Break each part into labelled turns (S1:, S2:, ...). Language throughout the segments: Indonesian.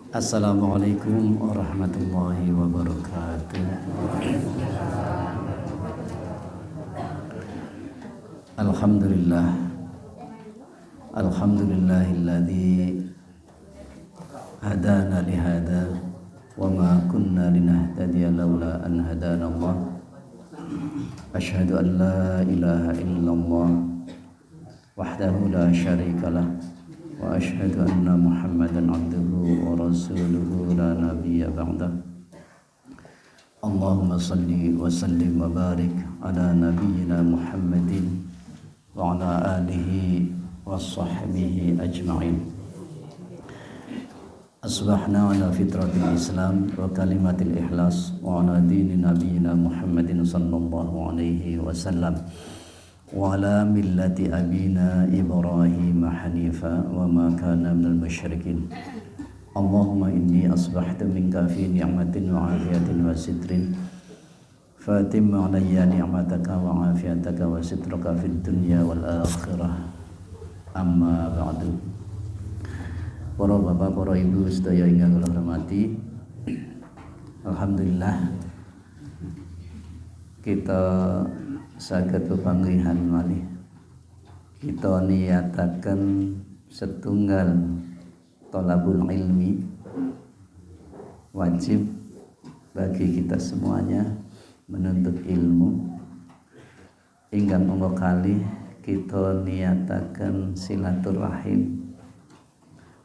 S1: Assalamualaikum warahmatullahi wabarakatuh. Alhamdulillah. Alhamdulillahilladzi hadana lihada wa ma kunna linahtadiya laula an hadana Allah. Asyhadu an la ilaha illallah wahdahu la syarikalah wa asyhadu anna Muhammadan abduhu wa rasuluhu la nabiyya ba'dah. Allahumma salli wa sallim wa barik ala nabiyyina Muhammadin wa ala alihi wa sahbihi ajma'in. Asbahna ala fitratil Islam wa kalimatil ikhlas wa ala dini nabiyyina Muhammadin sallallahu alaihi wasallam wa ala millati abina Ibrahim hanifa wa ma kana minal musyrikin. Allahumma inni asbahtu minka fi ni'matin wa afiyatin wa sitrin fatim alayya ni'mataka wa afiyataka wa sitraka fid dunya wal akhirah. Amma ba'du. Para bapak, para ibu sedaya ingkang kula hormati, alhamdulillah kita saged pepanggihan malih. Kita niataken setunggal thalabul ilmi, wajib bagi kita semuanya menuntut ilmu. Ingkang monggo kalih kita niataken silaturahim,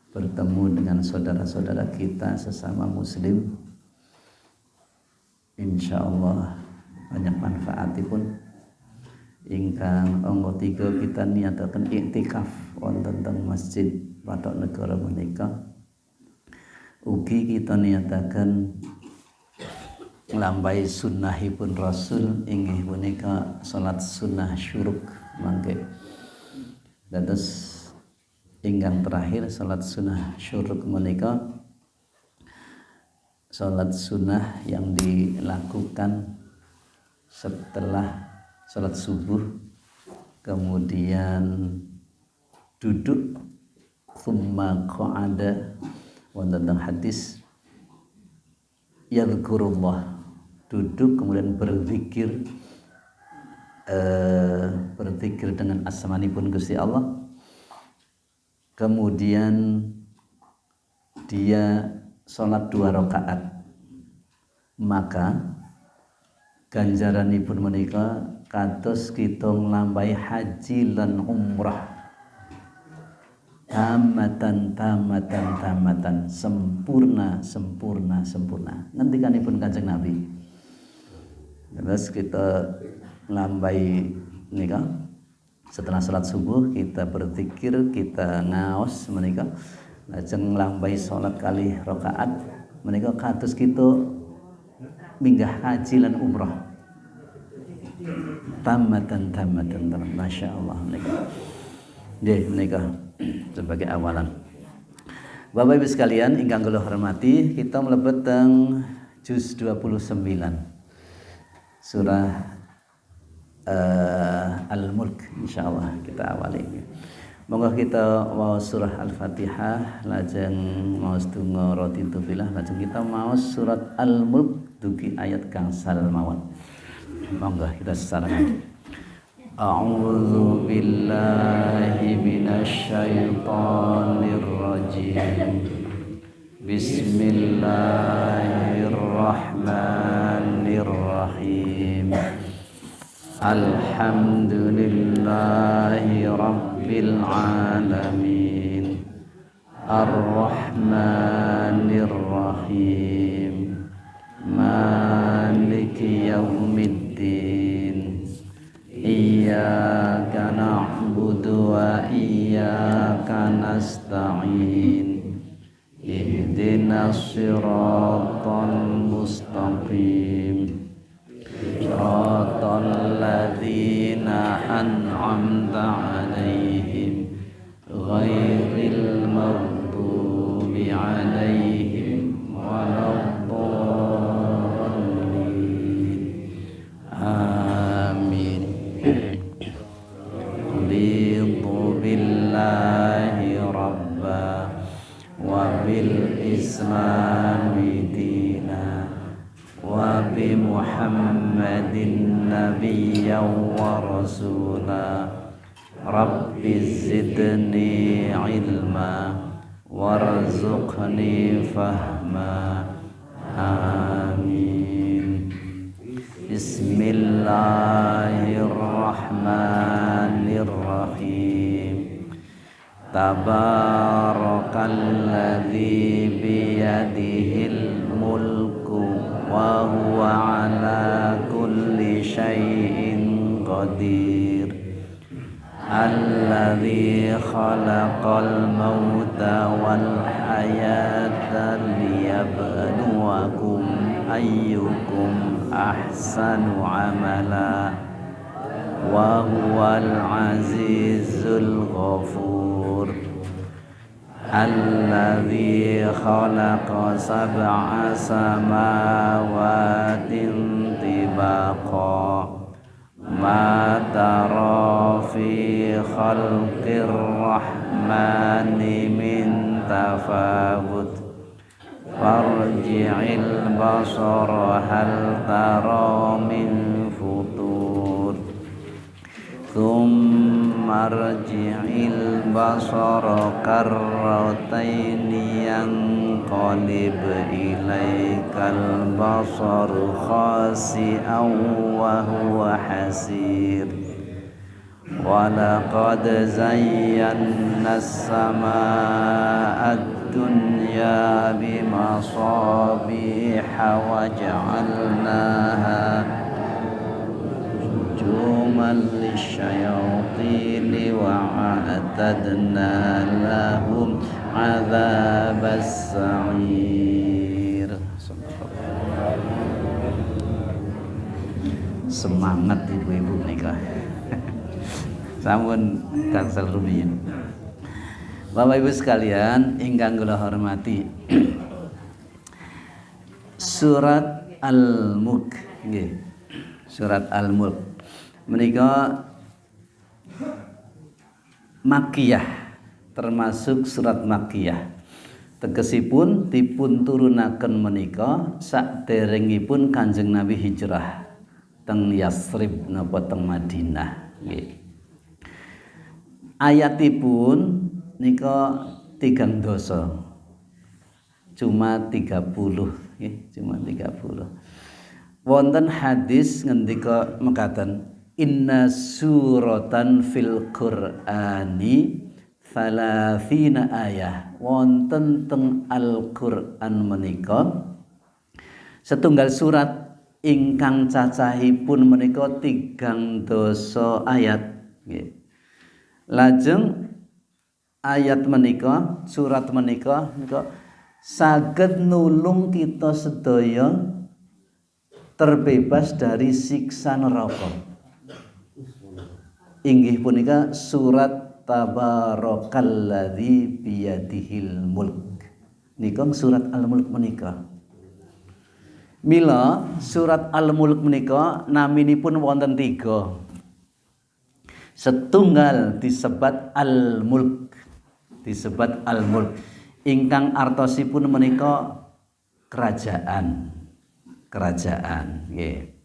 S1: bertemu dengan saudara-saudara kita sesama muslim. Insyaallah banyak manfaatipun. Ingkang angka 3 kita niataken iktikaf wonten teng Masjid Patok Negara menika. Ugi kita niataken nglampahi sunnahipun Rasul inggih punika salat sunnah syuruk mangke. Dados ingkang terakhir salat sunnah syuruk menika salat sunnah yang dilakukan setelah salat subuh, kemudian duduk, thumma qa'ada, wonten hadis yadhkurullah, duduk kemudian berzikir dengan asmanipun Gusti Allah. Kemudian dia sholat 2 rakaat, maka ganjaranipun menika kados kita nglampahi haji lan umrah tamatan sempurna ngendikanipun Kanjeng Nabi. Terus kita nglampahi nika setelah salat subuh kita berzikir, kita ngaos menika, lajeng nglampahi salat kali rakaat menika kados kita minggah haji lan umrah tamatan masyaallah menika. Nggih menika sebagai awalan. Bapak Ibu sekalian ingkang kula hormati, kita mlebet teng juz 29 surah Al-Mulk. Insyaallah kita awali. Monggo kita maos surah Al-Fatihah, lajeng maos donga raditu billah, lajeng kita maos surat Al-Mulk dugi ayat gangsal mawon. Monggo kita sesarakan. A'udzu billahi minasy syaithanir rajim. Bismillahirrahmanirrahim. Alhamdulillahi rabbil alamin. Ar-Rahmanir Rahim. Maliki yaumiddin. Iyyaka na'budu wa iyyaka nasta'in. Ihdinas siratal mustaqim. Siratal ladzina an'amta 'alaihim ghairil maghdubi 'alaihim waladdallin. Amin. Raditu billahi rabba wa bil Islam ورسولا رب زدني علما وارزقني فهما آمين بسم الله الرحمن الرحيم تبارك الذي بيده الملك وهو على كل شيء قدير الذي خلق الموت والحياة ليبلوكم أيكم أحسن عملا وهو العزيز الغفور الذي خلق 7 سماوات طباقا ما ترى في خلق الرحمن من تفاوت فارجع البصر هل ترى من فطور ثم ارجع البصر كرتين ينقلب إليك البصر خاسئا وهو حسير ولقد زينا السماء الدنيا بمصابيح وجعلناها رجوما للشياطين وأعتدنا لهم عذاب السعير. Semangat ibu-ibu nikah. Sampun gangsal rumiyin. Bapak Ibu sekalian ingkang kula hormati. Surat Al-Mulk nggih. Surat Al-Mulk menika Makkiyah, termasuk surat Makkiyah. Tegesipun dipun turunaken menika saderengipun Kanjeng Nabi hijrah teng Yasrib napa teng Madinah nggih. Ayatipun nika 3 dosa. Cuma 30 nggih, cuma 30. Wonten hadis ngendika mekaten inna suratan fil Qur'ani 30 ayah. Wonten teng Al-Qur'an menika setunggal surat ingkang cacahipun menika 3 dosa ayat nggih. Lajeng ayat menika, surat menika saged nulung kita sedaya terbebas dari siksa neraka. Inggih punika surat Tabarakalladzi biyadihil mulk. Nika surat Al-Mulk menika. Mila surat Al-Mulk menika naminipun wonten 3. Setunggal disebat Al-Mulk, disebat Al-Mulk ingkang artosipun menika kerajaan nggih.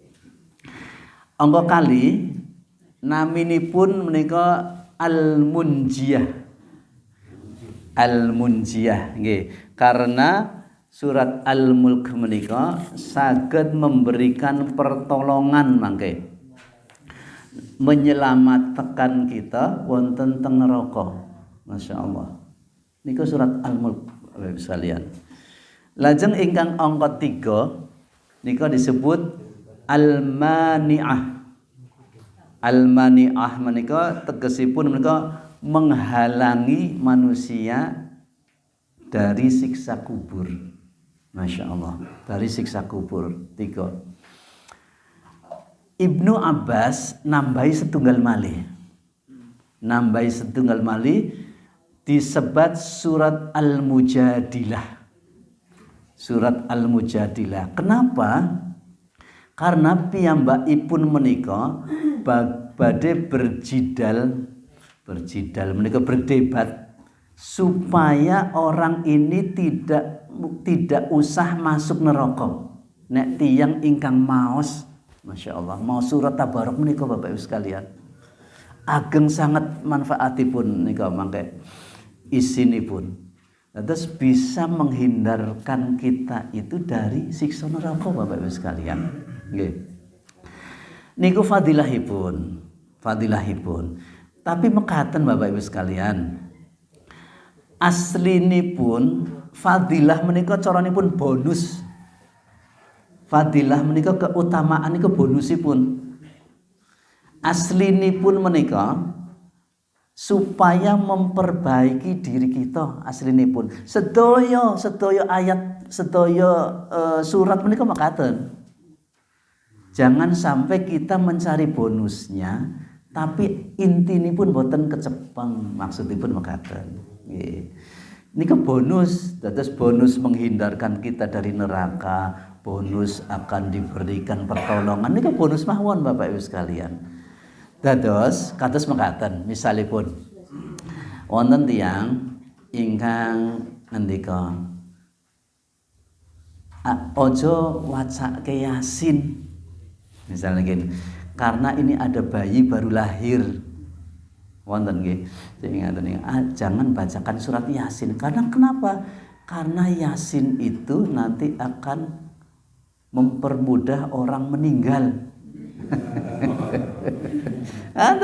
S1: Angka kali naminipun menika Al-Munjiyah nggih, karena surat Al-Mulk menika saged memberikan pertolongan mangke menyelamatkan kita wonten teng neraka. Masyaallah. Niku surat Al-Mulk Bapak sekalian. Lajeng ingkang angka 3 nika disebut Al-Mani'ah. Al-Mani'ah menika tegesipun menika menghalangi manusia dari siksa kubur. Masyaallah, dari siksa kubur 3. Ibnu Abbas nambahi setunggal malih disebat surat Al-Mujadilah. Surat Al-Mujadilah. Kenapa? Karena piyambakipun menika badhe berjidal menika berdebat supaya orang ini tidak usah masuk neraka. Nek tiyang ingkang maos Masya Allah. Mau surat Tabarok menika Bapak Ibu sekalian. Ageng sangat manfaatipun nika mangke isinipun. Terus bisa menghindarkan kita itu dari siksa neraka Bapak Ibu sekalian. Nggih. Niku fadilahipun. Tapi mekaten Bapak Ibu sekalian. Aslinipun fadilah menika caranipun bonus. Fadilah menika keutamaan niku bonusipun. Aslinipun menika supaya memperbaiki diri kita aslinipun. Sedaya ayat, sedaya surat menika makaten. Jangan sampai kita mencari bonusnya tapi intinipun boten kecepeng, maksudipun makaten. Nggih. Niki bonus, dados bonus menghindarkan kita dari neraka, bonus akan diberikan pertolongan. Niki bonus mawon Bapak Ibu sekalian. Dados kados mekaten, misalipun wonten tiyang ingkang ngendika ojo wacake Yasin. Misalnya gini, karena ini ada bayi baru lahir. Wonten nggih. Jangan bacakan surat Yasin. Karena kenapa? Karena Yasin itu nanti akan mempermudah orang meninggal.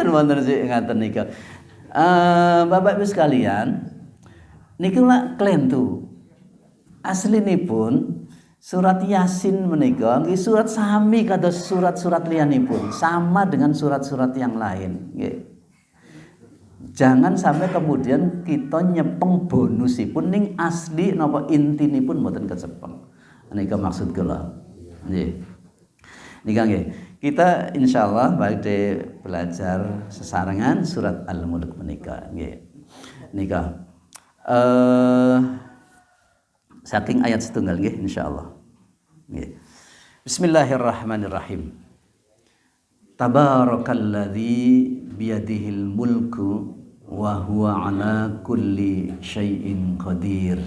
S1: Wonten sih ngaten nika. Bapak Ibu sekalian, niki lak klentu. Aslinipun surat Yasin menika nggih surat sami kados surat-surat liyanipun, sama dengan surat-surat yang lain, nggih. Jangan sampai kemudian kita nyepeng bonusipun ning asli napa intinipun mboten kecepeng. Nika maksud kula. Nggih. Nika nggih. Kita insyaallah badhe belajar sesarengan surat Al-Mulk menika nggih. Nika saking ayat setunggal nggih insyaallah. Nggih. Bismillahirrahmanirrahim. Tabarakalladzi biyadihil mulku wa huwa ala kulli syai'in qadir.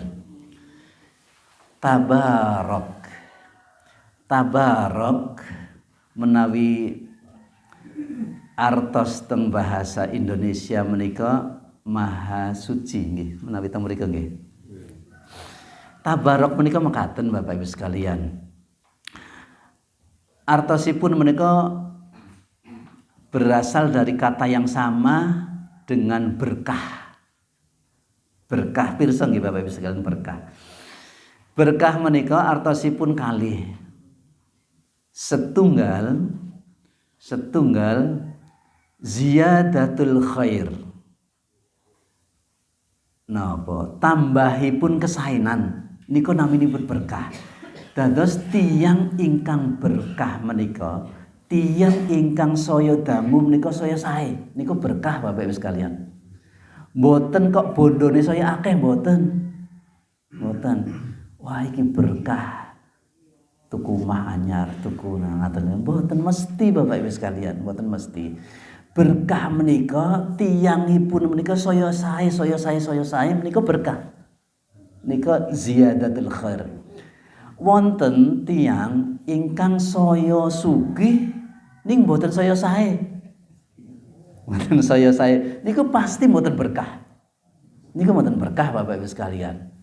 S1: Tabarok menawi artos teng bahasa Indonesia menika maha suci nggih, menawi teng mriku nggih. Tabarok menika mekaten Bapak Ibu sekalian. Artosipun menika berasal dari kata yang sama dengan berkah. Berkah pirsa nggih Bapak Ibu sekalian, berkah. Berkah menika artosipun kalih. Setunggal ziyadatul khair. Napa? Tambahipun kesainan. Niku naminipun berkah. Dados tiyang ingkang berkah menika, tiyang ingkang saya dangu menika saya sae. Niku berkah Bapak Ibu sekalian. Mboten kok bondone saya akeh mboten. Mboten. Wah iki berkah. Tuku omah anyar, tuku ngaten. Mboten mesti Bapak Ibu sekalian, mboten mesti. Berkah menika tiyangipun menika saya sae menika berkah. Nika ziyadatul khair. Wonten tiyang ingkang saya sugih ning mboten saya sae. Mboten saya sae. Niku pasti mboten berkah. Niku mboten berkah Bapak Ibu sekalian.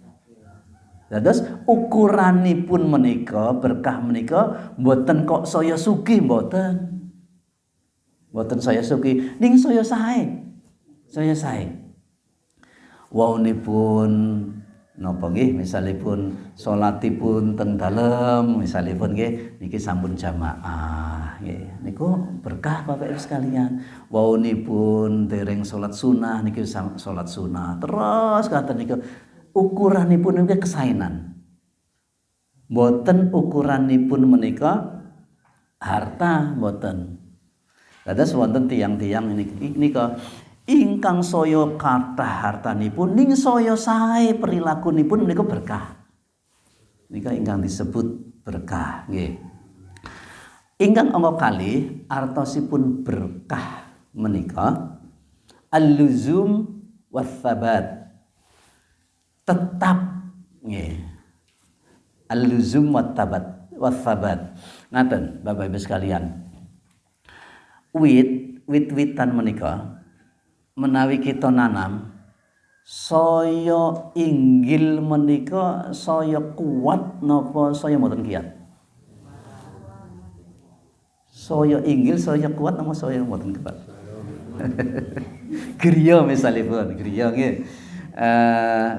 S1: Dados ukuranipun menika berkah menika mboten kok saya sugih mboten. Mboten saya sugih ning saya sae. Saya sae. Waunipun napa nggih misalipun salatipun teng dalem misalipun nggih niki sampun jamaah nggih niku berkah Bapak Ibu sekalian. Waunipun dereng salat sunah niki salat sunah terus katen niku ukuranipun niki kesainan. Mboten ukuranipun menika harta mboten. Dados wonten tiyang-tiyang nika ingkang saya kathah hartanipun ning saya sae perilakunipun menika berkah. Nika ingkang disebut berkah nggih. Ingkang angka kalih artosipun berkah menika al-luzum was-sabat. Tetap nggih. Al-luzum was-sabat. Ngaten Bapak Ibu sekalian. wit-witan menika menawi kita nanam saya inggil menika saya kuat napa saya mboten kiat? Saya inggil saya kuat napa saya mboten kuat? Griya misalipun, griya nggih.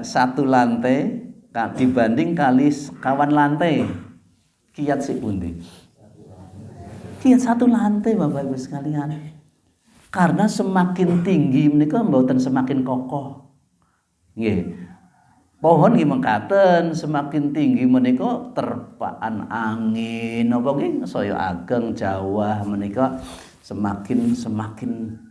S1: Satu lantai dibanding kali kawan lantai kiat sik pundi? Kiat satu lantai Bapak Ibu sekalian. Karena semakin tinggi menika mboten semakin kokoh. Nggih. Pohon nggih mengkaten semakin tinggi menika terpaan angin napa nggih saya ageng Jawa menika semakin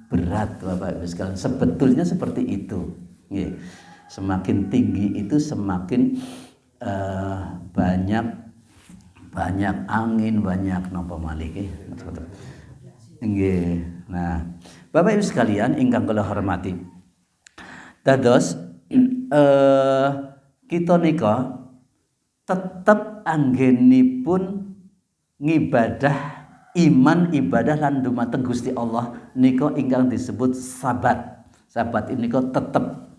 S1: berat Bapak Ibu sekalian. Sebetulnya seperti itu. Nggih. Semakin tinggi itu semakin banyak angin, banyak napa malih nggih. Nggih. Nah, Bapak Ibu sekalian ingkang kula hormati. Dados kita nika tetep anggenipun ngibadah iman ibadah lan dumateng Gusti Allah nika ingkang disebut sabat. Sabat ini nika tetep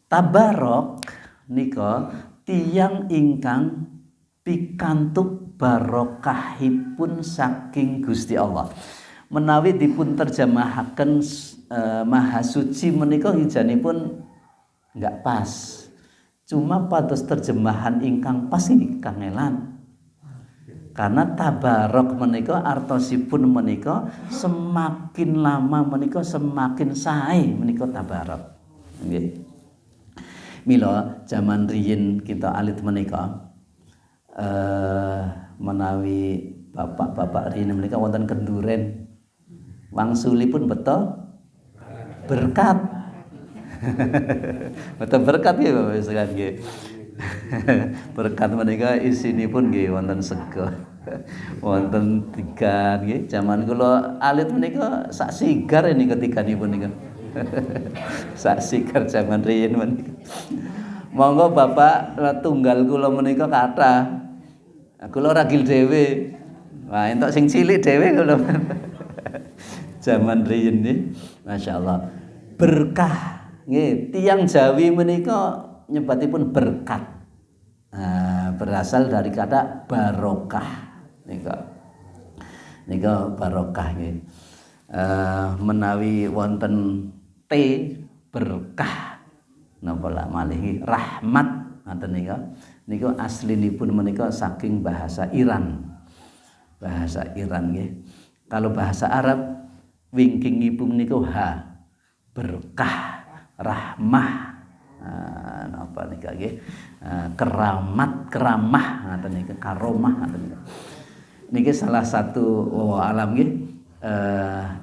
S1: tabarok nika tiyang ingkang pikantuk barokahipun saking Gusti Allah. Menawi dipun terjemahaken Maha Suci menika hijanipun enggak pas. Cuma pados terjemahan ingkang pas iki kangelan. Karena tabarok menika artosipun menika semakin lama menika semakin sae menika tabarok. Nggih. Mila zaman riyin kita alit menika menawi bapak-bapak riyin menika wonten kenduren wangsulipun beto berkat. Betul berkat ya Bapak sekalian nggih. Berkat menika isinipun nggih wonten sega. Wonten tigan nggih. Zaman kula alit menika sak sigar niku tiganipun niku. Sak sigar zaman riyin menika. Monggo Bapak tunggal kula menika kathah. Kula ragil dhewe. Wah entuk sing cilik dhewe kula. Zaman riyin nggih. Masyaallah. Berkah nggih, tiyang Jawi menika nyebatipun berkat. Berasal dari kata barokah. Nika barokah nggih. Menawi wonten T berkah napa lah malih rahmat ngoten nika. Niku aslinipun menika saking bahasa Iran. Bahasa Iran nggih. Kalau bahasa Arab wingkingipun niku ha berkah rahmah apa nika nggih keramah ngoten nika karomah ngoten nika. Niki salah satu alam nggih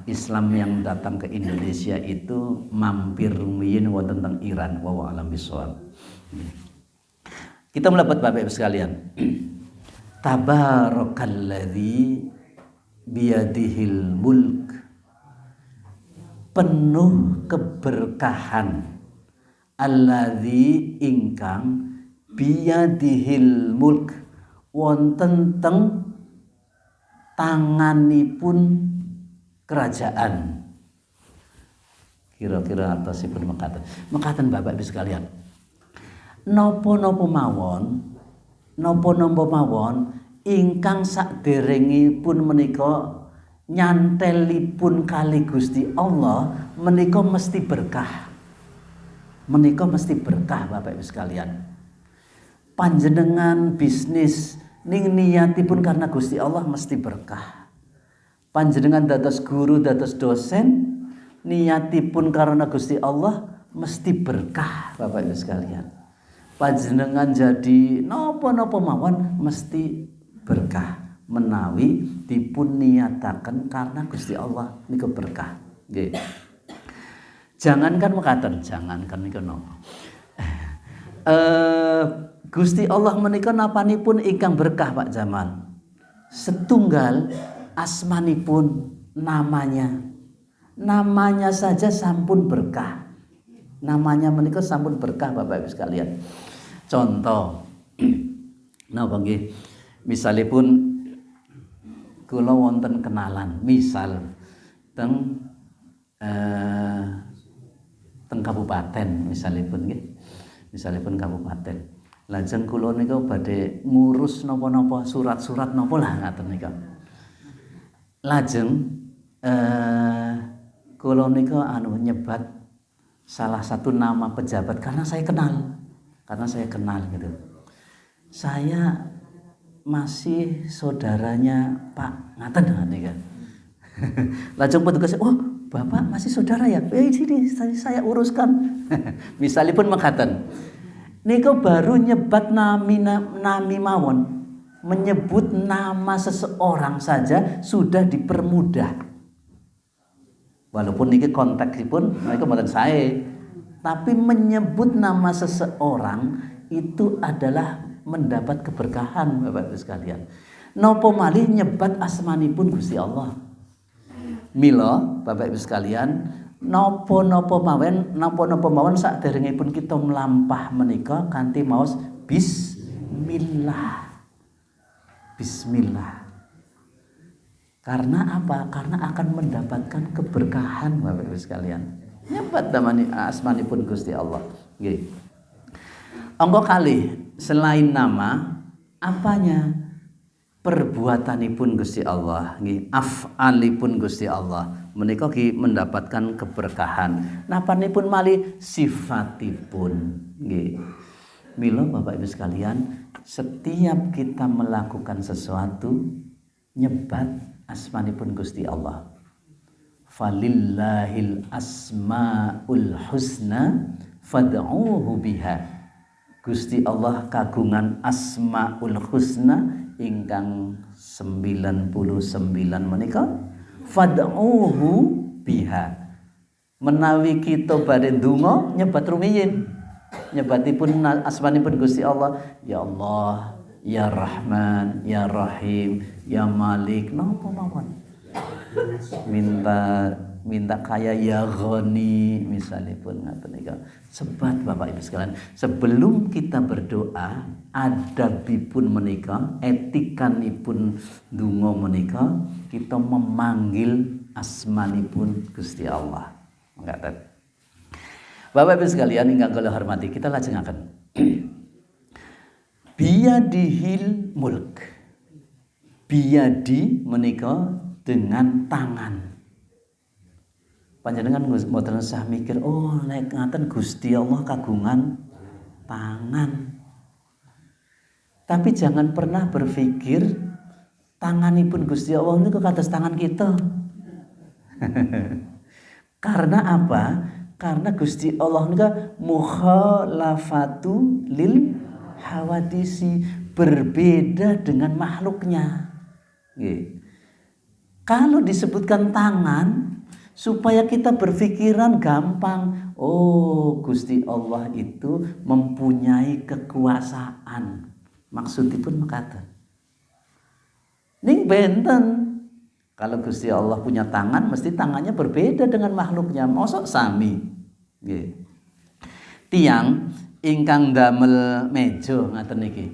S1: Islam yang datang ke Indonesia itu mampir rumiyin wonten teng Iran wa alam bisawab. Kita melebat Bapak Ibu sekalian. Tabarakalladzi biyadihil mulk. Penuh keberkahan alladzi ingkang biyadihil mulk wonten teng tanganipun kerajaan. Kira-kira artosipun mekaten Bapak Ibu sekalian. Napa-napa mawon ingkang saderengipun menika nyantelipun kali Gusti Allah menika mesti berkah. Menika mesti berkah Bapak Ibu sekalian. Panjenengan bisnis ning niatipun karena Gusti Allah mesti berkah. Panjenengan dados guru, dados dosen niatipun karena Gusti Allah mesti berkah Bapak Ibu sekalian. Panjenengan jadi napa-napa mawon mesti berkah. Menawi dipun niataken karena Gusti Allah niku berkah. Nggih. Jangankan mekaten, jangankan niku napa. Gusti Allah menika napanipun ingkang berkah Pak Jamal. Setunggal asmanipun namanya. Namanya saja sampun berkah. Namanya menika sampun berkah Bapak Ibu sekalian. Contoh napa nggih? Misalipun kula wonten kenalan, misal teng teng kabupaten misalipun nggih. Misalipun kabupaten. Lajeng kula nika badhe ngurus napa-napa surat-surat napa lah ngaten nika. Lajeng kula nika nyebat salah satu nama pejabat karena saya kenal gitu. Saya masih saudaranya Pak ngaten nika. Lajeng petugas, "Oh, Bapak masih saudara ya? Sini saya uruskan." Misalipun mengatakan, niku baru nyebat nami mawon, menyebut nama seseorang saja sudah dipermudah. Walaupun niki konteksipun niku mboten sae, tapi menyebut nama seseorang itu adalah mendapat keberkahan Bapak Ibu sekalian. Napa malih nyebat asmanipun Gusti Allah. Mila Bapak Ibu sekalian, napa-napa mawon saderengipun kita mlampah menika kanthi maos bismillah. Bismillah. Karena apa? Karena akan mendapatkan keberkahan Bapak Ibu sekalian. Nyebat asmanipun Gusti Allah. Nggih. Angka kalih selain nama apanya? Perbuatanipun Gusti Allah nggih, af'alipun Gusti Allah menika ki mendapatkan keberkahan. Napanipun malih sifatipun nggih. Mila Bapak Ibu sekalian, setiap kita melakukan sesuatu nyebat asmanipun Gusti Allah. Falillahil asmaul husna fad'uuhu biha. Gusti Allah kagungan asmaul husna ingkang 99 menika fad'uuhu biha. Menawi kita badhe ndonga nyebat rumiyin, nyebatipun asmanipun Gusti Allah, ya Allah, ya Rahman, ya Rahim, ya Malik, napa mawon. Minta kaya ya Ghani misalipun ngaten nika. Sebat Bapak Ibu sekalian, sebelum kita berdoa adabipun menika, etikanipun donga menika kita memanggil asmanipun Gusti Allah. Ngaten. Bapak Ibu sekalian ingkang kula hormati, kita lajengaken. Biyadihil mulk. Biyadi menika dengan tangan. Panjenengan mboten usah mikir, oh nek ngaten Gusti Allah kagungan tangan. Tapi jangan pernah berpikir tanganipun Gusti Allah niku kados tangan kita. Karena apa? Karena Gusti Allah niku mukhalafatu lil hawadisi, berbeda dengan makhluknya. Nggih. Kalau disebutkan tangan supaya kita berpikiran gampang, oh Gusti Allah itu mempunyai kekuasaan. Maksudipun mekaten. Ning benten. Kalau Gusti Allah punya tangan, mesti tangannya berbeda dengan makhluknya. Mosok sami. Nggih. Tiang ingkang damel meja ngaten niki.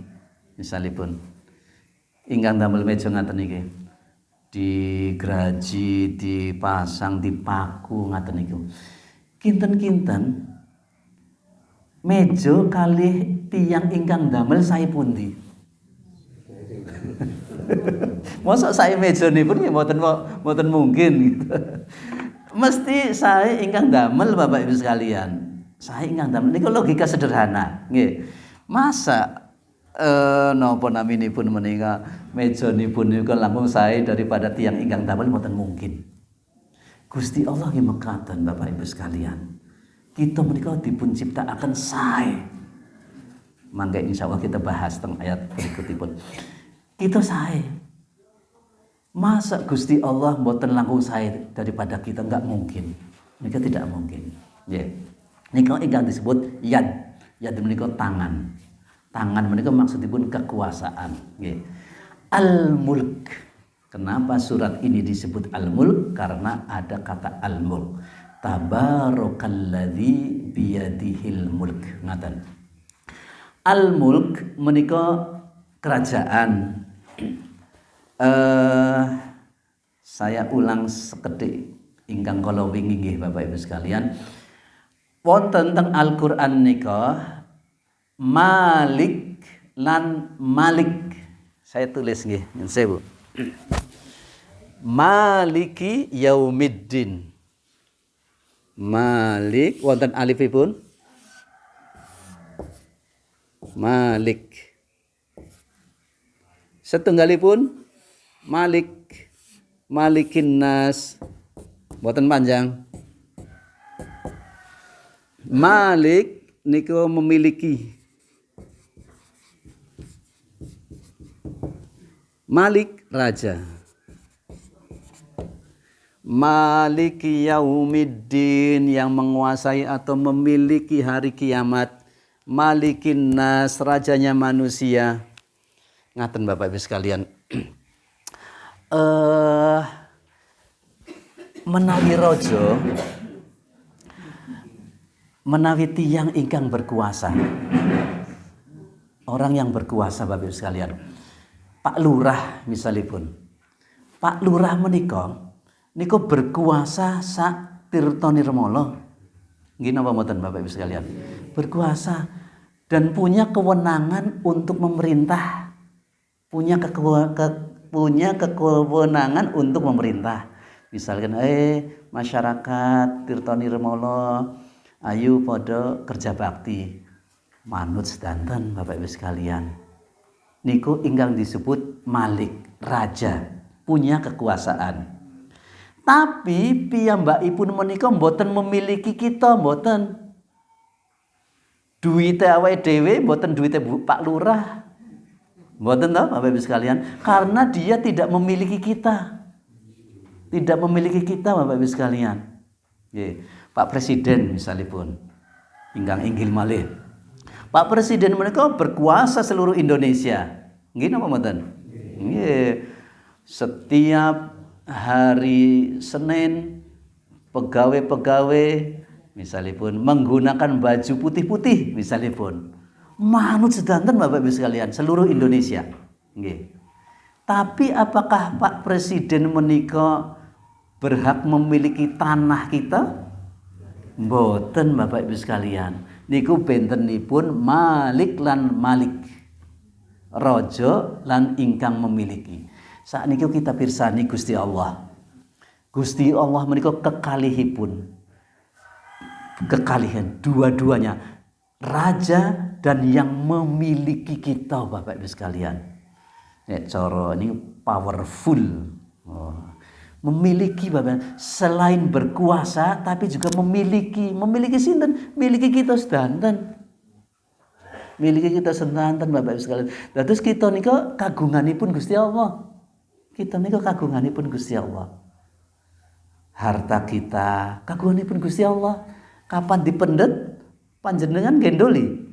S1: Misalipun ingkang damel meja ngaten niki. Digraji, dipasang, dipaku ngaten niku. Kinten-kinten meja kalih tiyang ingkang damel sae pundi? Mosok sae mejanipun nggih mboten mungkin gitu. Mesti sae ingkang damel Bapak Ibu sekalian. Sae ingkang damel niku logika sederhana, nggih. Masa napa naminipun menika mejanipun niku langkung sae daripada tiyang ingkang damel mboten mungkin. Gusti Allah nggih mekaten Bapak Ibu sekalian. Kita menika dipun ciptakaken sae. Mangke insyaallah kita bahas teng ayat berikutipun. Kita sae. Masa Gusti Allah mboten langkung sae daripada kita, enggak mungkin. Nika tidak mungkin. Nggih. Nika ingkang disebut yad. Yad menika tangan. Tangan menika maksudipun kekuasaan. Nggih. Al-mulk. Kenapa surat ini disebut al-mulk? Karena ada kata al-mulk. Tabarakalladzi biyadihil mulk. Ngaten. Al-mulk menika kerajaan. Saya ulang sekedhik. ingkang kala wingi nggih Bapak Ibu sekalian, wonten teng Al-Qur'an nika Malik lan Malik. Saya tulis nggih, nyun sewu. Maliki yaumiddin. Malik wonten alifipun. Malik. Setunggalipun Malik. Malikin nas. Mboten panjang. Malik niku memiliki. Malik raja. Maliki yaumiddin yang menguasai atau memiliki hari kiamat. Malikin nas rajanya manusia. Ngaten Bapak Ibu sekalian. Menawi raja, menawi tiyang ingkang berkuasa. Orang yang berkuasa Bapak Ibu sekalian. Pak Lurah misalipun. Pak Lurah menika niku berkuasa sak tirta nirmala. Nggih napa mboten Bapak Ibu sekalian? Berkuasa dan punya kewenangan untuk memerintah. Punya kewenangan untuk memerintah. Misalkan masyarakat tirta nirmala ayo padha kerja bakti. Manut sedanten Bapak Ibu sekalian. Niku ingkang disebut Malik, raja, punya kekuasaan. Tapi piyambakipun menika mboten memiliki kita, mboten. Duwite awake dhewe mboten duwite Pak Lurah. Mboten toh Bapak Ibu sekalian, karena dia tidak memiliki kita. Tidak memiliki kita Bapak Ibu sekalian. Nggih, Pak Presiden misalipun ingkang inggil malih. Pak Presiden menika berkuasa seluruh Indonesia. Nggih napa mboten? Nggih. Setiap hari Senin pegawai-pegawai misalipun menggunakan baju putih-putih misalipun. Manut sedanten Bapak Ibu sekalian seluruh Indonesia. Nggih. Tapi apakah Pak Presiden menika berhak memiliki tanah kita? Mboten Bapak Ibu sekalian. Niku bentenipun Malik lan Malik. Raja lan ingkang memiliki. Saat niku kita pirsani Gusti Allah. Gusti Allah menika kekalihipun. Kekalihan dua-duanya. Raja dan yang memiliki kita Bapak Ibu sekalian. Nek cara ini powerful. Memiliki Bapak, selain berkuasa tapi juga memiliki sinten, miliki kita sedanten. Miliki kita sedanten Bapak Ibu sekalian. Terus kita nika kagunganipun Gusti Allah. Kita nika kagunganipun Gusti Allah. Harta kita kagunganipun Gusti Allah. Kapan dipendet panjenengan gendoli?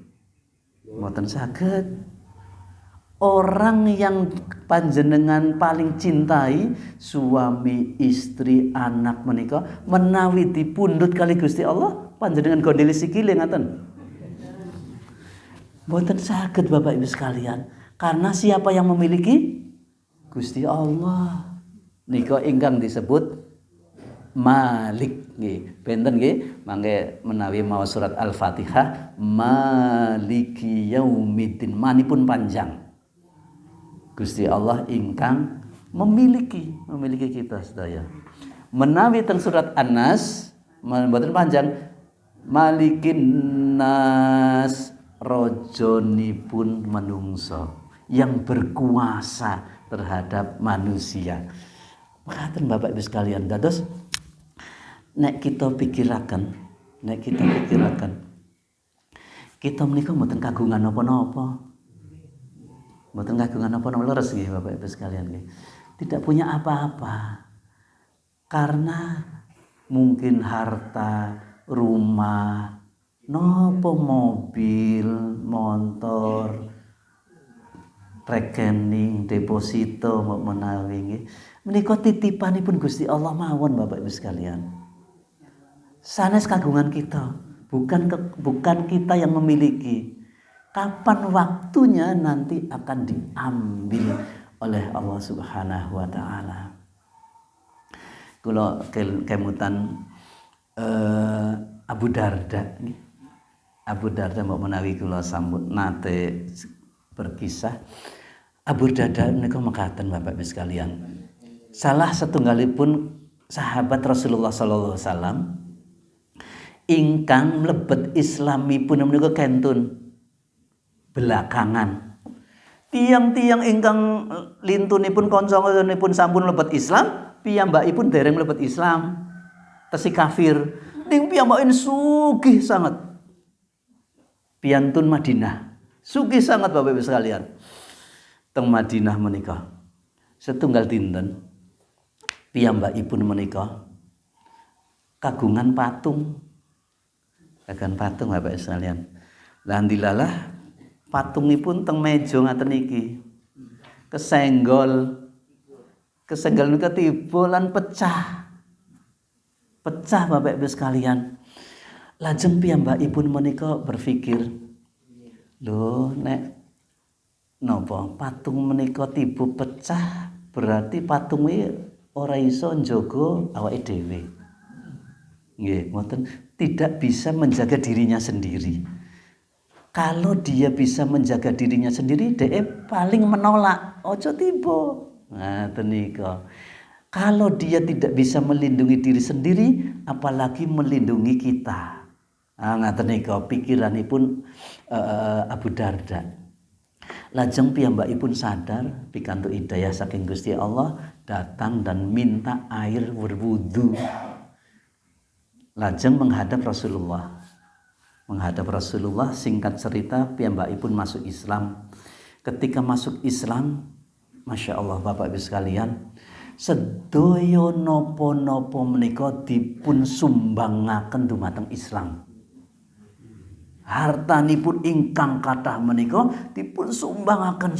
S1: Mboten saged. Orang yang panjenengan paling cintai, suami, istri, anak menika menawi dipundhut kali Gusti Allah, panjenengan gondeli sikile ngaten. Mboten saged Bapak Ibu sekalian, karena siapa yang memiliki? Gusti Allah. Nika ingkang disebut Malik nggih. Benten nggih, mangke menawi maos surat Al-Fatihah, Maliki yaumiddin, manipun panjang. Gusti Allah ingkang memiliki kita sedaya. Menawi teng surat An-Nas mboten panjang, Malikin nas, rajanipun manungsa yang berkuasa terhadap manusia. Makaten Bapak Ibu sekalian, dados nek kita pikiraken, kita menika mboten kagungan napa-napa. Mboten kagungan napa-napa leres nggih Bapak Ibu sekalian nggih. Tidak punya apa-apa. Karena mungkin harta, rumah, nopo mobil, motor, rekening, deposito menawi nggih. Menika titipanipun Gusti Allah mawon Bapak Ibu sekalian. Sanes kagungan kita, bukan kita yang memiliki. Kapan waktunya nanti akan diambil oleh Allah Subhanahu wa taala. kula kemutan Abu Darda. Abu Darda mbok menawi kula sambut nate berkisah. Abu Darda menika mekaten Bapak Ibu sekalian. Salah setunggalipun sahabat Rasulullah sallallahu alaihi wasallam ingkang mlebet islamipun menika kentun belakangan. Tiang-tiang ingkang lintunipun kanca-kancanipun sampun mlebet Islam, piyambakipun dereng mlebet Islam. Tesi kafir. Ning piyambakin sugih sangat. Piyantun Madinah. Sugih sangat Bapak Ibu sekalian. Teng Madinah menika. Setunggal dinten piyambakipun menika kagungan patung. Kagungan patung Bapak Ibu sekalian. Lah ndilalah patungipun teng meja ngaten iki. Kesenggol nika tiba lan pecah. Pecah Bapak Ibu sekalian. Lajeng piyambakipun menika berpikir, lho nek napa patung menika tiba pecah berarti patung iki ora iso njaga awake dhewe. Nggih, ngoten, tidak bisa menjaga dirinya sendiri. Kalau dia bisa menjaga dirinya sendiri, dia paling menolak, ojo tiba. Ngaten nika. Kalau dia tidak bisa melindungi diri sendiri, apalagi melindungi kita. Ngaten nika pikiranipun Abu Darda. Lajeng piyambakipun sadar pikantuk hidayah saking Gusti Allah, datang dan minta air berwudu. Lajeng menghadap Rasulullah. Singkat cerita piyambakipun masuk Islam. Ketika masuk Islam, Masya Allah Bapak Ibu sekalian, sedaya napa-napa menika dipun sumbangaken dumateng Islam. Hartanipun ingkang kathah menika dipun sumbangaken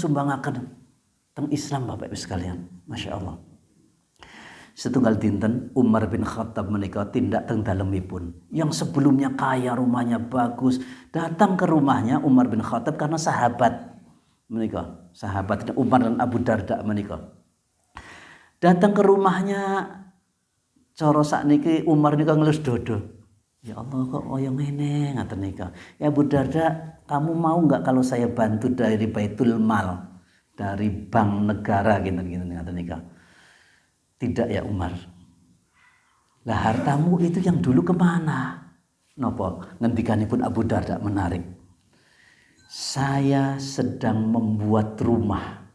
S1: teng Islam Bapak Ibu sekalian. Masya Allah. Setunggal dinten Umar bin Khattab menika tindak teng dalemipun. Yang sebelumnya kaya, rumahnya bagus, datang ke rumahnya Umar bin Khattab karena sahabat menika. Sahabat Umar dan Abu Darda menika. Datang ke rumahnya, cara sakniki Umar nika ngelus dodol. Ya Allah kok kaya ngene ngaten nika. Ya Abu Darda, kamu mau enggak kalau saya bantu dari Baitul Mal, dari bank negara gitu-gitu ngaten nika. Tidak ya Umar. Lah hartamu itu yang dulu kemana? Napa ngendikanipun Abu Darda menarik. Saya sedang membuat rumah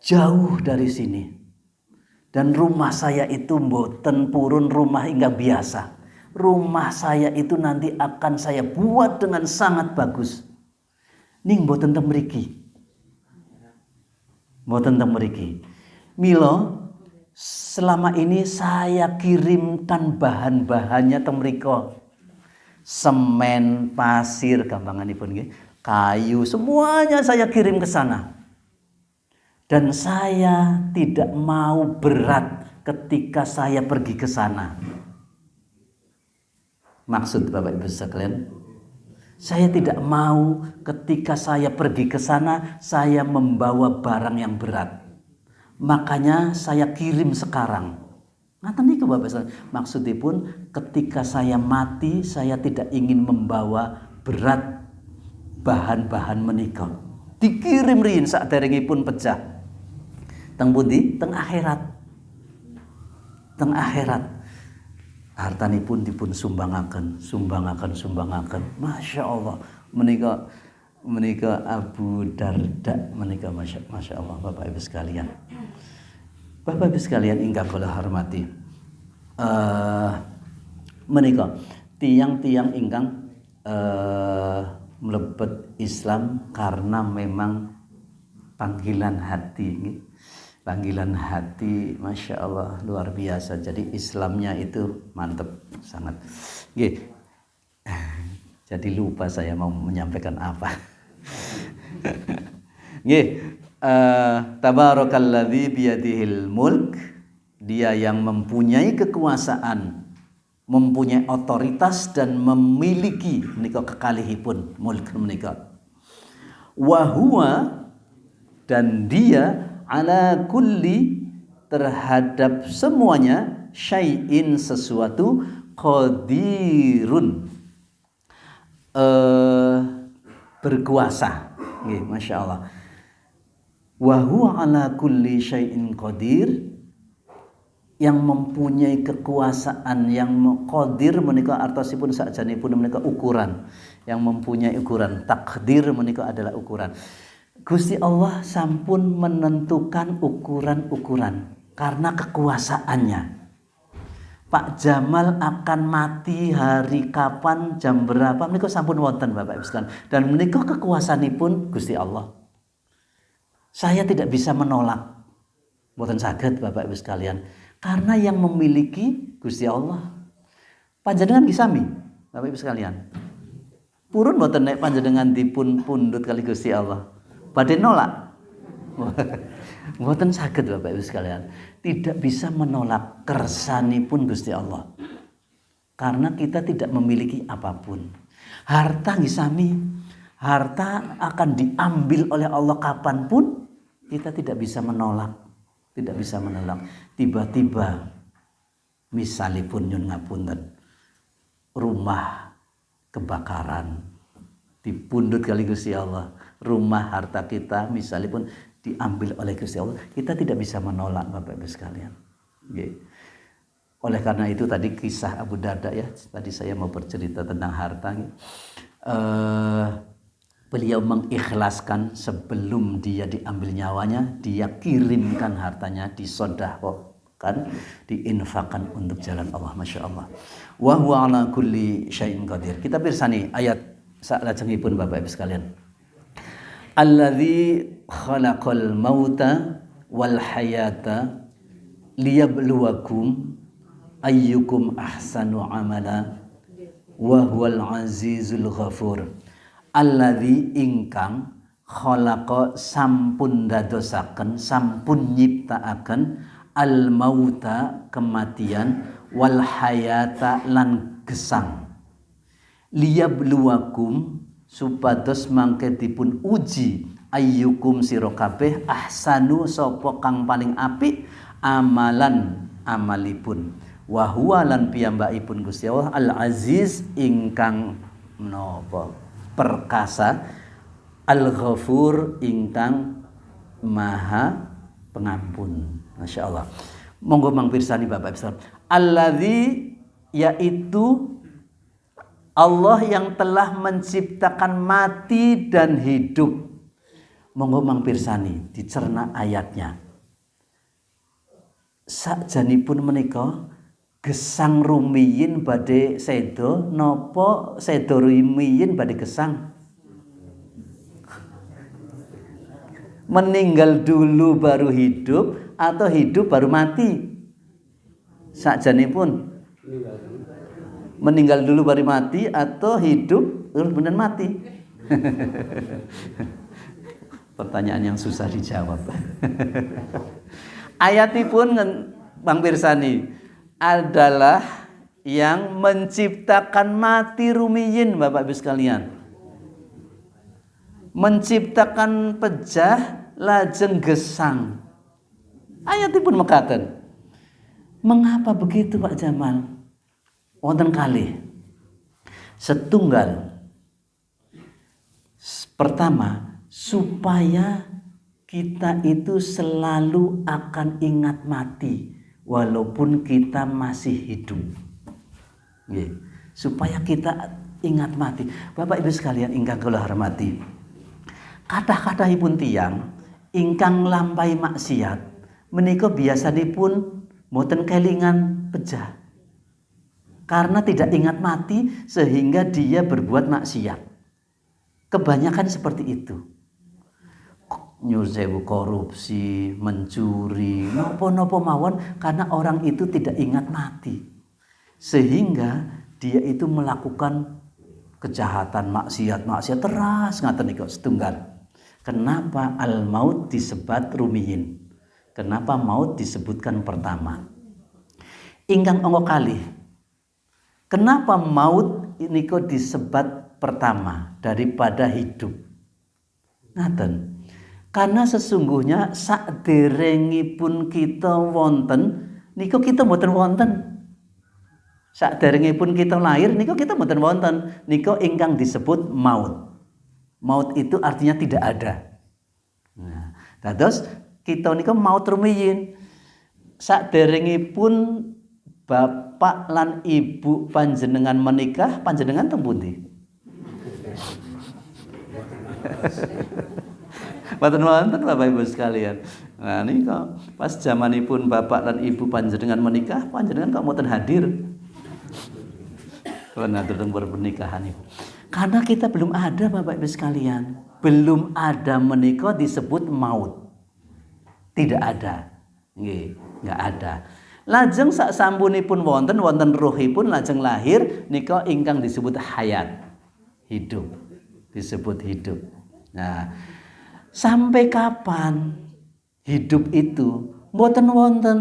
S1: jauh dari sini. Dan rumah saya itu mboten purun rumah hingga biasa. Rumah saya itu nanti akan saya buat dengan sangat bagus. Ning mboten teng mriki. Mila selama ini saya kirimkan bahan-bahannya teng mriko. Semen, pasir, gampanganipun nggih, kayu, semuanya saya kirim ke sana. Dan saya tidak mau berat ketika saya pergi ke sana. Maksud Bapak Ibu sekalian, saya tidak mau ketika saya pergi ke sana saya membawa barang yang berat. Makanya saya kirim sekarang. Ngaten niku Bapak Ibu. Maksudipun ketika saya mati saya tidak ingin membawa berat bahan-bahan menika. Dikirim riyin saderengipun pecah. Teng pundi? Teng akhirat. Hartanipun dipun sumbangaken. Masya Allah. Menika Abu Darda menika Masya Allah Bapak Ibu sekalian. Bapak Ibu sekalian ingkang kula hormati. Menika tiang-tiang ingkang mlebet Islam karena memang panggilan hati. Panggilan hati, Masya Allah luar biasa. Jadi Islamnya itu mantep sangat. Nggih. Jadi lupa saya mau menyampaikan apa. Nggih. Tabarakalladzi biyadihil mulk. Dia yang mempunyai kekuasaan, mempunyai otoritas dan memiliki menika kekalihipun mulk menika. Wa huwa, dan dia ala kulli terhadap semuanya syai'in sesuatu, qadirun berkuasa. Nggih, masyaallah. Wa huwa ala kulli syai'in qadir, yang mempunyai kekuasaan, yang qadir menika artosipun sakjanipun menika ukuran, yang mempunyai ukuran. Takdir menika adalah ukuran. Gusti Allah sampun menentukan ukuran-ukuran karena kekuasaannya. Pak Jamal akan mati hari kapan, jam berapa, menika sampun wonten Bapak Ibu sekalian. Dan menika kekuasaanipun Gusti Allah. Saya tidak bisa menolak. Mboten saged Bapak Ibu sekalian. Karena yang memiliki Gusti Allah. Panjenengan kisami Bapak Ibu sekalian. Purun mboten nek panjenengan dipun pundhut kali Gusti Allah. Badhe nolak. Mboten saged Bapak Ibu sekalian. Tidak bisa menolak kersanipun Gusti Allah. Karena kita tidak memiliki apapun. Harta ngisami, harta akan diambil oleh Allah kapanpun, kita tidak bisa menolak. Tidak bisa menolak. Tiba-tiba misalipun nyun ngapunten, rumah kebakaran dipundhut kali Gusti Allah, rumah harta kita misalipun diambil oleh Gusti Allah, kita tidak bisa menolak Bapak Ibu sekalian. Oleh karena itu tadi kisah Abu Darda ya, tadi saya mau bercerita tentang harta. Beliau mengikhlaskan sebelum dia diambil nyawanya, dia kirimkan hartanya, disodahkan, diinfakkan untuk jalan Allah. Masya Allah. Wa huwa ala kulli syai'in qadir. Kita pirsani ayat salajengipun Bapak Ibu sekalian. Alladzi khalaqal mauta wal hayata liyabluwakum ayyukum ahsanu amala wa huwal azizul ghafur. Alladzi ingkang khalaqa sampun dadosaken, sampun nyiptaaken al mauta kematian, wal hayata lan gesang, liyabluwakum supados mangke dipun uji ayyukum sira kabeh ahsanu sapa kang paling apik amalan amalipun, wa huwa lan piyambakipun Gusti Allah al aziz ingkang menapa perkasa, al-ghafur ingkang maha pengampun. Masya Allah. Monggo mangpirsani Bapak Ibu. Alladzi, yaitu Allah yang telah menciptakan mati dan hidup. Monggo mangpirsani dicerna ayatnya. Sakjanipun menika gesang rumiyin badhe sedo, napa sedo rumiyin badhe gesang? Meninggal dulu baru hidup atau hidup baru mati? Sakjanipun meninggal dulu baru mati atau hidup terus benar mati? Pertanyaan yang susah dijawab. Ayatipun Bang Pirsani adalah yang menciptakan mati rumiyin Bapak Ibu sekalian. Menciptakan pejah lajeng gesang. Ayatipun mekaten. Mengapa begitu Pak Jamal? Wonten kalih. Setunggal. Pertama, supaya kita itu selalu akan ingat mati walaupun kita masih hidup. Supaya kita ingat mati. Bapak Ibu sekalian ingkang kula hormati, kathah-kathahipun tiyang ingkang nglampahi maksiat menika biasanipun mboten kelingan pejah. Karena tidak ingat mati sehingga dia berbuat maksiat. Kebanyakan seperti itu. Nyusewu korupsi, mencuri, nopo-nopo mawon, karena orang itu tidak ingat mati. Sehingga dia itu melakukan kejahatan, maksiat teras ngaten niku setunggal. Kenapa al-maut disebut rumiyin? Kenapa maut disebutkan pertama? Ingkang angka kalih. Kenapa maut niku disebut pertama daripada hidup? Ngaten. Karena sesungguhnya saderengipun kita wonten niku kita mboten wonten. Saderengipun kita lahir niku kita mboten wonten. Niku ingkang disebut maut. Maut itu artinya tidak ada. Nah, dados kita niku maut rumiyin. Saderengipun bapak lan ibu panjenengan menikah, panjenengan teng pundi? Mboten wonten Bapak Ibu sekalian. Nah nika pas zamanipun bapak lan ibu panjenengan menikah, panjenengan kok mboten hadir. Kula ngatur teng pernikahan ibu. Karena kita belum ada Bapak Ibu sekalian. Belum ada menika disebut maut. Tidak ada. Nggih, enggak ada. Lajeng sak sampunipun wonten ruhipun lajeng lahir nika ingkang disebut hayat. Hidup. Disebut hidup. Nah, sampai kapan hidup itu mboten wonten.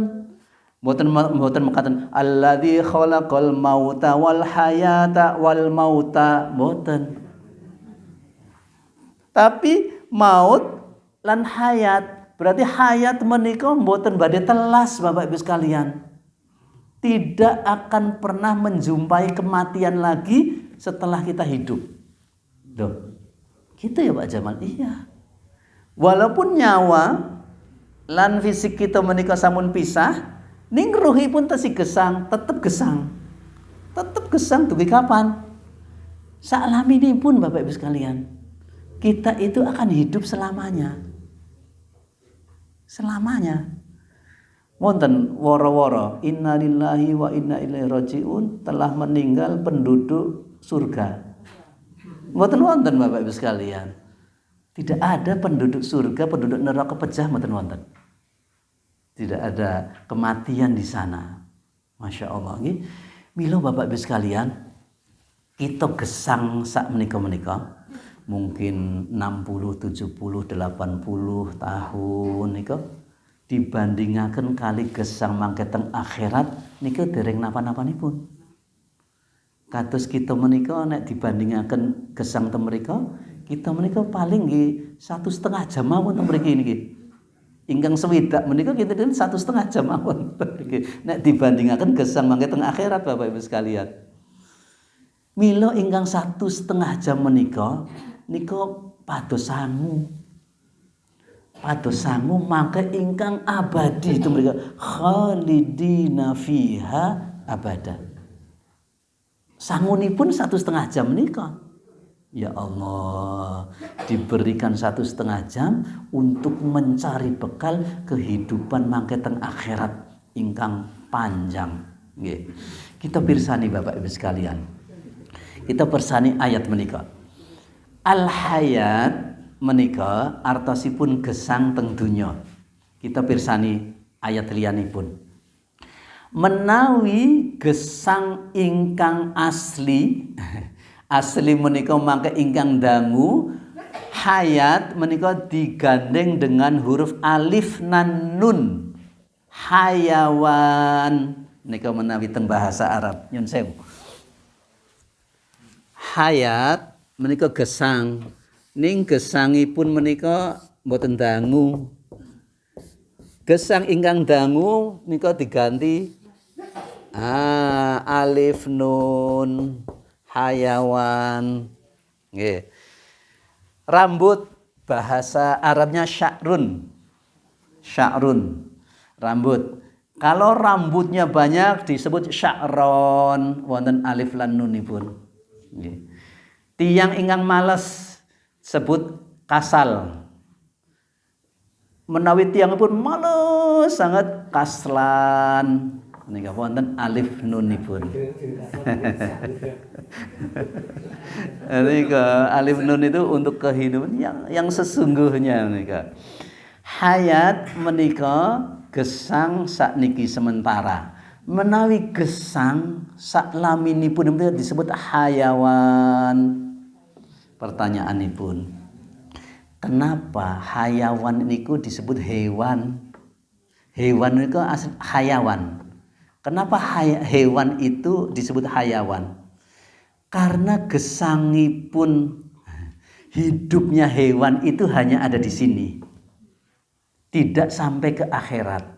S1: Mboten mekaten alladzi khalaqal mauta wal hayata wal mauta mboten. Tapi maut lan hayat berarti hayat menika mboten badhe telas Bapak Ibu sekalian. Tidak akan pernah menjumpai kematian lagi setelah kita hidup. Duh. Gitu ya Pak Jamal? Iya. Walaupun nyawa lan fisik kita menika sampun pisah, ning ruhipun tesih gesang, tetep gesang. Tetep gesang dugi kapan? Sakalaminipun Bapak Ibu sekalian. Kita itu akan hidup selamanya. Selamanya. Wonten woro-woro, innalillahi wa inna ilaihi rajiun, telah meninggal penduduk surga. Mboten wonten Bapak Ibu sekalian. Tidak ada penduduk surga, penduduk neraka pecah mboten wonten. Tidak ada kematian di sana. Masya Allah. Mila Bapak Ibu sekalian, kita gesang sak menika-menika mungkin 60, 70, 80 tahun nika dibandingaken kali gesang mangke teng akhirat nika dereng napa-napanipun. Kados kita menika nek dibandingaken gesang teng mrika, kita menika paling nggih 1,5 jam mawon teng mriki niki. Ingkang swidak menika kinten 1,5 jam mawon niki. Nek dibandingaken gesang mangke teng akhirat Bapak Ibu sekalian. Mila ingkang 1,5 jam menika pados sangu. Pados sangu mangke ingkang abadi teng mrika khalidina fiha abada. Sangunipun 1,5 jam menika. Ya Allah, diberikan 1,5 jam untuk mencari bekal kehidupan mangke teng akhirat ingkang panjang. Nggih. Kita pirsani Bapak Ibu sekalian. Kita pirsani ayat menika. Al hayat menika artosipun gesang teng donya. Kita pirsani ayat liyanipun. Menawi gesang ingkang asli menika mangke ingkang dangu, hayat menika digandeng dengan huruf alif nan nun. Hayawan menika menawi teng bahasa Arab. Nyun sewu. Hayat menika gesang. Ning gesangipun menika mboten dangu. Gesang ingkang dangu nika diganti alif nun hayawan. Nggih. Rambut bahasa Arabnya sya'run. Sya'run. Rambut. Kalau rambutnya banyak disebut sya'ron, wonten alif lan nunipun. Nggih. Tiyang ingkang males sebut kasal. Menawi tiyangipun males sangat kaslan. Nika wonten alif nunipun. Nika alif nun itu untuk kehidupan yang sesungguhnya nika. Hayat menika gesang sakniki sementara. Menawi gesang saklaminipun disebut hayawan. Pertanyaanipun, kenapa hayawan niku disebut hewan? Hewan niku hayawan. Kenapa hewan itu disebut hayawan? Karena gesangipun hidupnya hewan itu hanya ada di sini. Tidak sampai ke akhirat.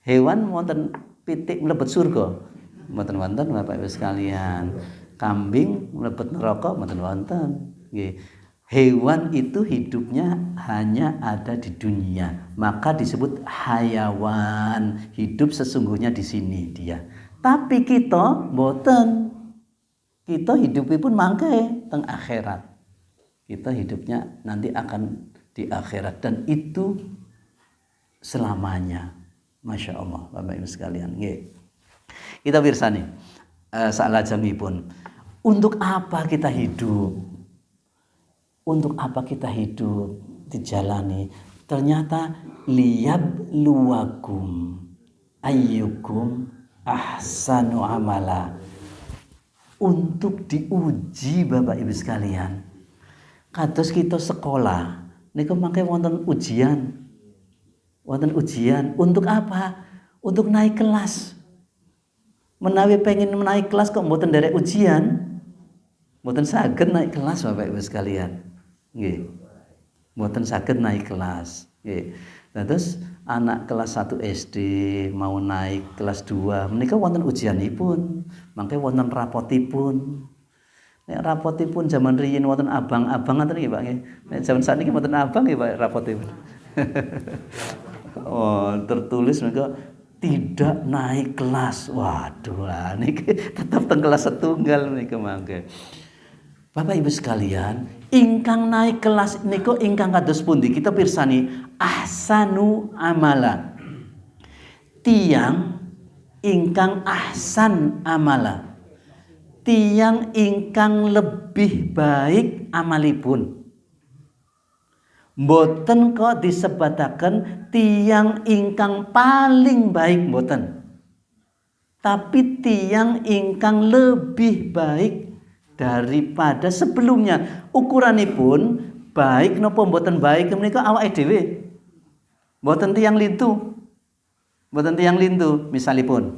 S1: Hewan wonten pitik mlebet surga. Mboten wonten Bapak Ibu sekalian. Kambing mlebet neraka mboten wonten. Nggih. Hewan itu hidupnya hanya ada di dunia, maka disebut hayawan. Hidup sesungguhnya di sini dia. Tapi kita mboten. Kita hidupipun mangke teng akhirat. Kita hidupnya nanti akan di akhirat dan itu selamanya. Masya Allah Bapak Ibu sekalian. Nggih. Kita pirsani salajengipun. Untuk apa kita hidup? Untuk apa kita hidup dijalani? Ternyata liyabluwakum ayyukum ahsanu amala. Untuk diuji Bapak Ibu sekalian. Kados kita sekolah niku mangke wonten ujian. Wonten ujian untuk apa? Untuk naik kelas. Menawi pengen naik kelas kok mboten nderek ujian, mboten saged naik kelas Bapak Ibu sekalian. Nggih. Mboten saged naik kelas. Nggih. Nah, terus anak kelas 1 SD mau naik kelas 2, menika wonten ujianipun, mangke wonten rapotipun. Nek rapotipun zaman riyin wonten abang-abang ngoten nggih Pak nggih. Nek zaman sakniki mboten abang nggih Pak rapotipun. Oh, tertulis menika tidak naik kelas. Waduh lah niki tetap teng kelas setunggal niki mangke. Bapak Ibu sekalian, ingkang naik kelas niku ingkang kados pundi? Kita pirsani ahsanu amala. Tiang ingkang ahsan amala. Tiang ingkang lebih baik amalipun. Mboten kok disebataken tiang ingkang paling baik mboten. Tapi tiang ingkang lebih baik daripada sebelumnya. Ukuranipun baik napa mboten baik menika awake dhewe. Mboten tiyang lintu. Mboten tiyang lintu. Misalipun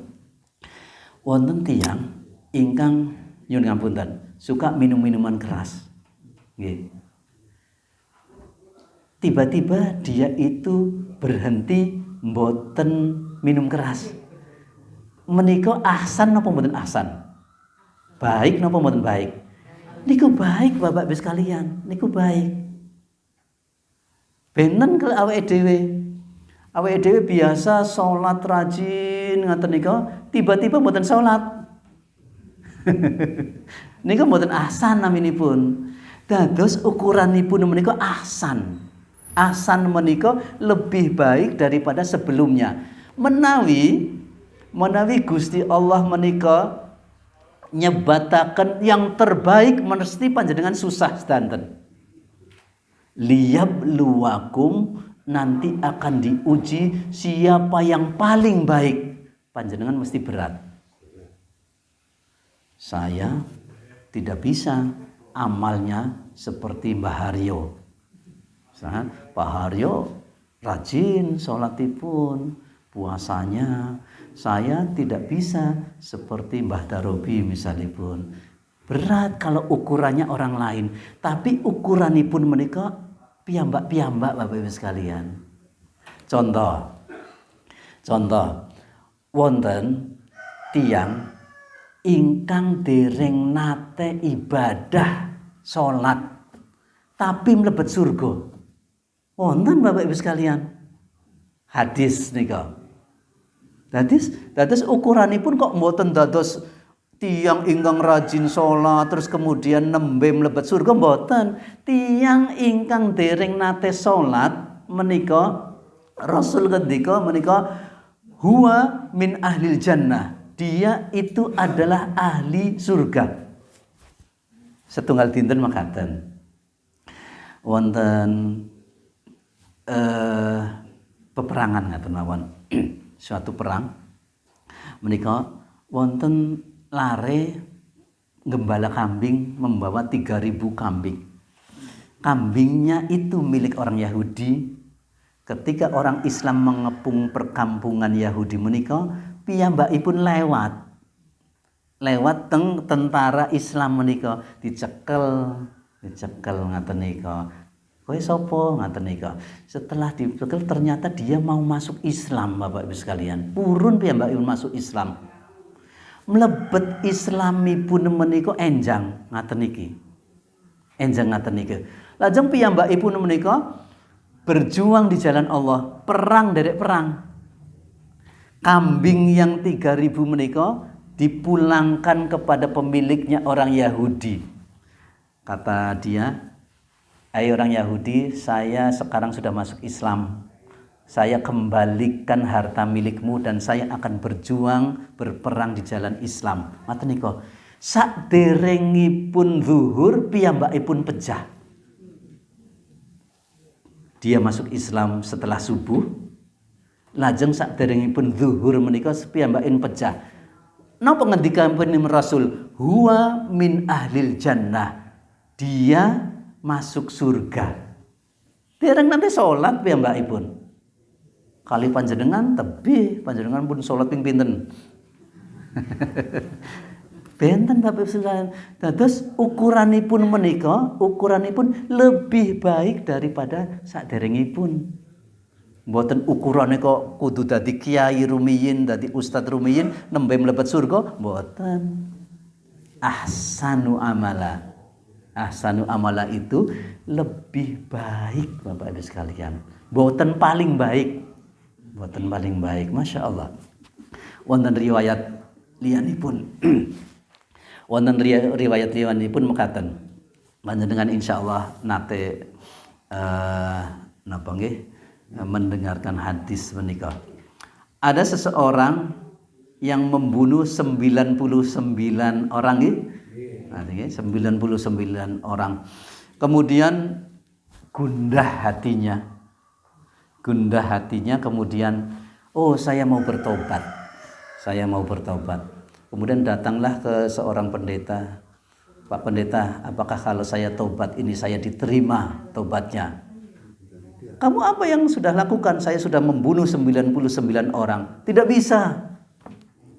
S1: wonten tiyang ingkang nyuwun ngapunten, suka minum minuman keras. Nggih. Tiba-tiba dia itu berhenti mboten minum keras. Menika ahsan napa mboten ahsan? Baik napa mboten baik? Niku baik Bapak Ibu sekalian, niku baik. Benten kalau awake dhewe. Awake dhewe biasa salat rajin ngaten nika, tiba-tiba mboten salat. Niku mboten ahsan naminipun. Dados ukuranipun menika ahsan. Ahsan menika lebih baik daripada sebelumnya. Menawi Gusti Allah menika nyebataken yang terbaik mesti panjenengan susah sedanten. Liyabluwakum, nanti akan diuji siapa yang paling baik. Panjenengan mesti berat. Saya tidak bisa amalnya seperti Mbah Haryo. Pak Haryo rajin sholatipun, puasanya. Saya tidak bisa seperti Mbah Darobi misalipun. Berat kalau ukurannya orang lain. Tapi ukuranipun menika piyambak-piyambak Bapak Ibu sekalian. Contoh. Wonten tiyang ingkang dereng nate ibadah sholat tapi mlebet surga. Wonten Bapak Ibu sekalian. Hadis nika. Dados ukuranipun kok mboten dados tiyang ingkang rajin sholat terus kemudian nembe mlebet surga mboten. Tiyang ingkang dereng nate sholat menika Rasul ngendika menika huwa min ahlil jannah. Dia itu adalah ahli surga. Setunggal dinten makaten. Wonten peperangan ngaten mawon. Suatu perang menika wonten lare gembala kambing membawa 3.000 kambing. Kambingnya itu milik orang Yahudi. Ketika orang Islam mengepung perkampungan Yahudi menika, piyambakipun lewat teng tentara Islam menika dicekel ngaten nika. Kowe sapa ngaten nika. Setelah dipikir ternyata dia mau masuk Islam, Bapak Ibu sekalian. Purun piyambakipun masuk Islam. Mlebet Islamipun menika enjang ngaten niki. Enjang ngaten niki. Lajeng piyambakipun menika berjuang di jalan Allah, perang derek perang. Kambing yang 3.000 menika dipulangkan kepada pemiliknya orang Yahudi. Kata dia, "Hai orang Yahudi, saya sekarang sudah masuk Islam. Saya kembalikan harta milikmu dan saya akan berjuang berperang di jalan Islam." Ngoten nika. Saderengipun zuhur piyambakipun pejah. Dia masuk Islam setelah subuh. Lajeng saderengipun zuhur menika piyambakipun pejah. Napa ngendikanipun Rasul? Huwa min ahlil jannah. Dia masuk surga. Dereng nanti salat piyambakipun. Kali panjenengan tebih, panjenengan pun salat ping pinten? Benten Bapak Ibu sekalian. Dados ukuranipun menika, ukuranipun lebih baik daripada saderengipun. Mboten ukurane kok kudu dadi kiai rumiyin, dadi ustad rumiyin nembe mlebet surga, mboten. Ahsanu amala. Ahsanu amala itu lebih baik Bapak Ibu sekalian. Mboten paling baik. Mboten paling baik, Masya Allah. Wonten riwayat liyanipun. Wonten riwayat liyanipun mekaten. Panjenengan insyaallah nate napa nggih mendengarkan hadis menika. Ada seseorang yang membunuh 99 orang nggih. Nah, 99 orang. Kemudian gundah hatinya. Gundah hatinya kemudian, "Oh, saya mau bertobat. Saya mau bertobat." Kemudian datanglah ke seorang pendeta. "Pak pendeta, apakah kalau saya tobat ini saya diterima tobatnya?" "Kamu apa yang sudah lakukan?" "Saya sudah membunuh 99 orang." "Tidak bisa.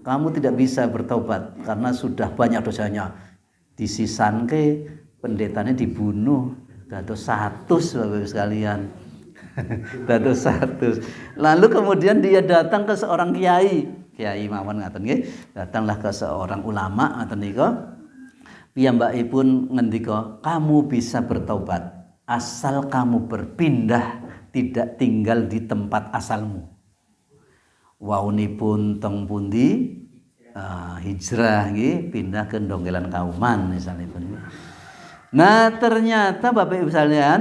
S1: Kamu tidak bisa bertobat karena sudah banyak dosanya." Disisanke pendetanya dibunuh. Dados 100 Bapak sekalian. Dados 100. Lalu kemudian dia datang ke seorang kiai mawon ngaten nggih. Datanglah ke seorang ulama ngaten nika. Piyambakipun ngendika, "Kamu bisa bertobat asal kamu berpindah, tidak tinggal di tempat asalmu." Waunipun teng pundi? Hijrah nggih, pindah ke Donggelan Kauman misalnya. Nah, ternyata Bapak Ibu sekalian,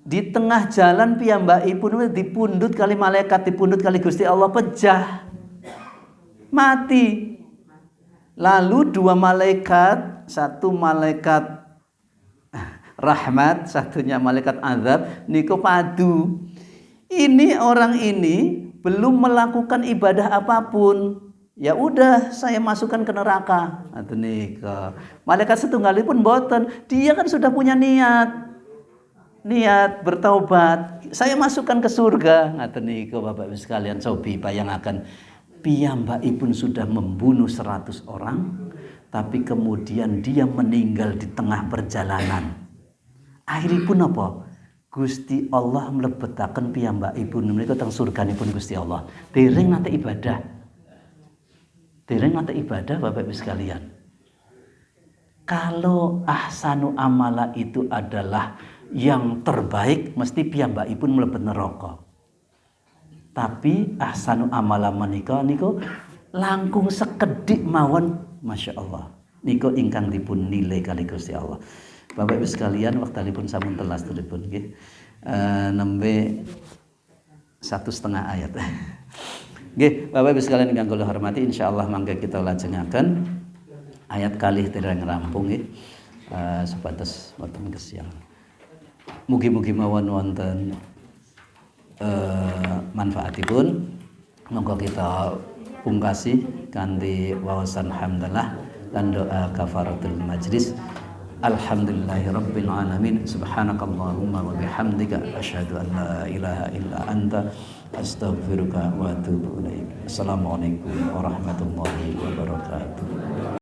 S1: di tengah jalan piyambakipun dipundhut kali malaikat, dipundhut kali Gusti Allah, pejah. Mati. Lalu 2 malaikat, satu malaikat rahmat, satunya malaikat azab, niku padu. Ini orang ini belum melakukan ibadah apapun. Ya udah, saya masukkan ke neraka. Ngaten nika. Malaikat setunggalipun boten, dia kan sudah punya niat bertaubat. Saya masukkan ke surga. Ngaten nika Bapak Ibu sekalian, cobi bayangaken piyambakipun sudah membunuh 100 orang, tapi kemudian dia meninggal di tengah perjalanan. Akhiripun apa? Gusti Allah mlebetaken piyambakipun menika teng surganipun Gusti Allah. Dereng nate ibadah. Dereng nate ibadah Bapak Ibu sekalian. Kalau ahsanu amala itu adalah yang terbaik, mesti piyambakipun mlebet neraka. Tapi ahsanu amala menika niku langkung sekedhik mawon, Masya Allah. Niku ingkang dipun nilai kali Gusti Allah. Bapak Ibu sekalian, wektalipun sampun telas tulipun nggih. Nembe 1,5 ayat. Nggih, Bapak Ibu sekalian ingkang kula hormati, insyaallah mangke kita lajengaken ayat kalih dereng rampung nggih. Supados wonten kesiang. Mugi-mugi mawon wonten manfaatipun. Monggo kita pungkasi kanthi waosan hamdalah lan doa kafaratul majlis. Alhamdulillahirabbil alamin. Subhanakallahumma wa bihamdika asyhadu an la ilaha illa anta astaghfiruka wa atubu ilaik. Assalamualaikum warahmatullahi wabarakatuh.